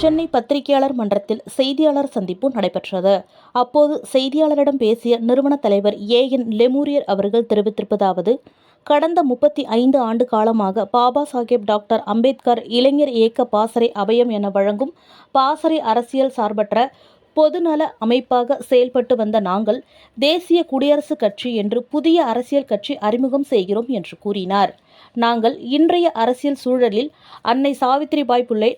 சென்னை பத்திரிகையாளர் மன்றத்தில் செய்தியாளர் சந்திப்பு நடைபெற்றது. அப்போது செய்தியாளரிடம் பேசிய நிறுவன தலைவர் ஏ.என். லெமூரியர் அவர்கள் தெரிவித்திருப்பதாவது: கடந்த 35 ஆண்டு காலமாக பாபா சாஹேப் டாக்டர் அம்பேத்கர் இளைஞர் இயக்க பாசறை அபயம் என வழங்கும் பாசறை அரசியல் சார்பற்ற பொதுநல அமைப்பாக செயல்பட்டு வந்த நாங்கள் தேசிய குடியரசுக் கட்சி என்று புதிய அரசியல் கட்சி அறிமுகம் செய்கிறோம் என்று கூறினார். நாங்கள் இன்றைய அரசியல் சூழலில் அன்னை சாவித்ரிபாய் புலே,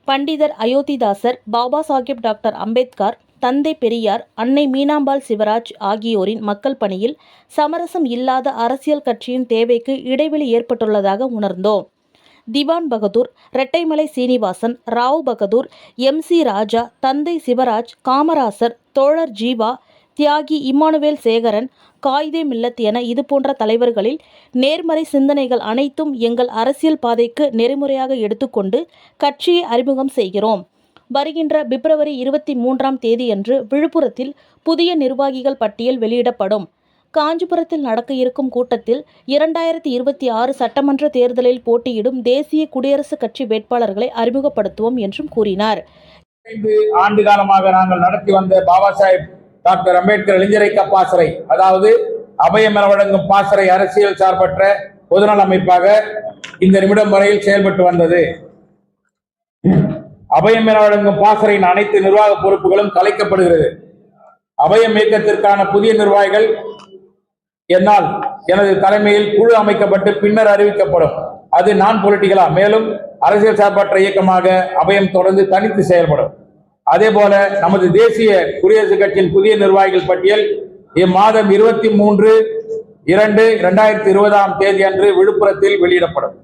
பண்டிதர் அயோத்திதாசர், பாபா சாஹேப் டாக்டர் அம்பேத்கர், தந்தை பெரியார், அன்னை மீனாம்பாள் சிவராஜ் ஆகியோரின் மக்கள் பணியில் சமரசம் இல்லாத அரசியல் கட்சியின் தேவைக்கு இடைவெளி ஏற்பட்டுள்ளதாக உணர்ந்தோம். திவான் பகதூர், ரெட்டைமலை சீனிவாசன், ராவ் பகதூர், எம்.சி. ராஜா, தந்தை சிவராஜ், காமராசர், தோழர் ஜீவா, தியாகி இம்மானுவேல் சேகரன், காயிதே மில்லத் என இதுபோன்ற தலைவர்களில் நேர்மறை சிந்தனைகள் அனைத்தும் எங்கள் அரசியல் பாதைக்கு நெறிமுறையாக எடுத்துக்கொண்டு கட்சியை அறிமுகம் செய்கிறோம். வருகின்ற பிப்ரவரி 23ஆம் தேதியன்று விழுப்புரத்தில் புதிய நிர்வாகிகள் பட்டியல் வெளியிடப்படும். காஞ்சிபுரத்தில் நடக்க இருக்கும் கூட்டத்தில் 2026 சட்டமன்ற தேர்தலில் போட்டியிடும் தேசிய குடியரசுக் கட்சி வேட்பாளர்களை அறிமுகப்படுத்துவோம் என்றும் கூறினார். 5 ஆண்டு காலமாக நாங்கள் நடத்தி வந்த பாபா சாஹேப் டாக்டர் அம்பேத்கர் இளைஞர் இயக்க பாசறை, அதாவது அபயம் என வழங்கும் பாசறை அரசியல் சார்பற்ற பொதுநல அமைப்பாக இந்த நிமிடம் வரையில் செயல்பட்டு வந்தது. அபயம் என வழங்கும் பாசறையின் அனைத்து நிர்வாக பொறுப்புகளும் கலைக்கப்படுகிறது. அபயம் இயக்கத்திற்கான புதிய நிர்வாகிகள் என்னால் எனது தலைமையில் குழு அமைக்கப்பட்டு பின்னர் அறிவிக்கப்படும். அது நான் பொலிட்டிகலா, மேலும் அரசியல் சார்பற்ற இயக்கமாக அபயம் தொடர்ந்து தனித்து செயல்படும். அதே போல நமது தேசிய குடியரசுக் கட்சியின் புதிய நிர்வாகிகள் பட்டியல் இம்மாதம் 23/2/2020 தேதி அன்று விழுப்புரத்தில் வெளியிடப்படும்.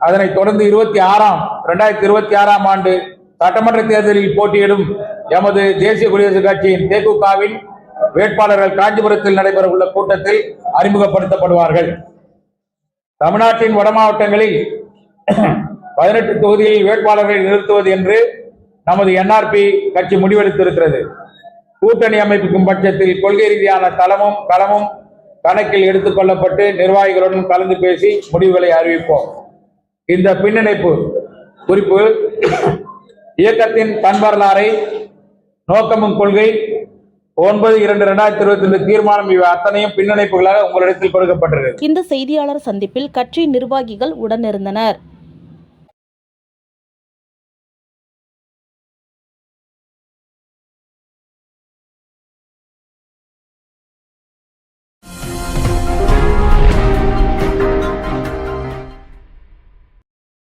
அதனைத் தொடர்ந்து 2026ஆம் ஆண்டு சட்டமன்ற தேர்தலில் போட்டியிடும் எமது தேசிய குடியரசுக் கட்சியின் தேகுகாவின் வேட்பாளர்கள் காஞ்சிபுரத்தில் நடைபெற உள்ள கூட்டத்தில் அறிமுகப்படுத்தப்படுவார்கள். தமிழ்நாட்டின் வட மாவட்டங்களில் 18 தொகுதியில் வேட்பாளர்களை நிறுத்துவது என்று நமது NRP கட்சி முடிவெடுத்திருக்கிறது. கூட்டணி அமைப்புக்கும் பட்சத்தில் கொள்கை ரீதியான களமும் கணக்கில் எடுத்துக் கொள்ளப்பட்டு நிர்வாகிகளுடன் கலந்து பேசி முடிவுகளை அறிவிப்போம். இந்த பின்னிணைப்பு குறிப்பு இயக்கத்தின் தன்வரலாறை, நோக்கமும் கொள்கை 9/2/2022 தீர்மானம் இவை அத்தனையும் பின்னிணைப்புகளாக உங்களிடத்தில் கொடுக்கப்பட்டிருக்கிறது. இந்த செய்தியாளர் சந்திப்பில் கட்சி நிர்வாகிகள் உடனிருந்தனர்.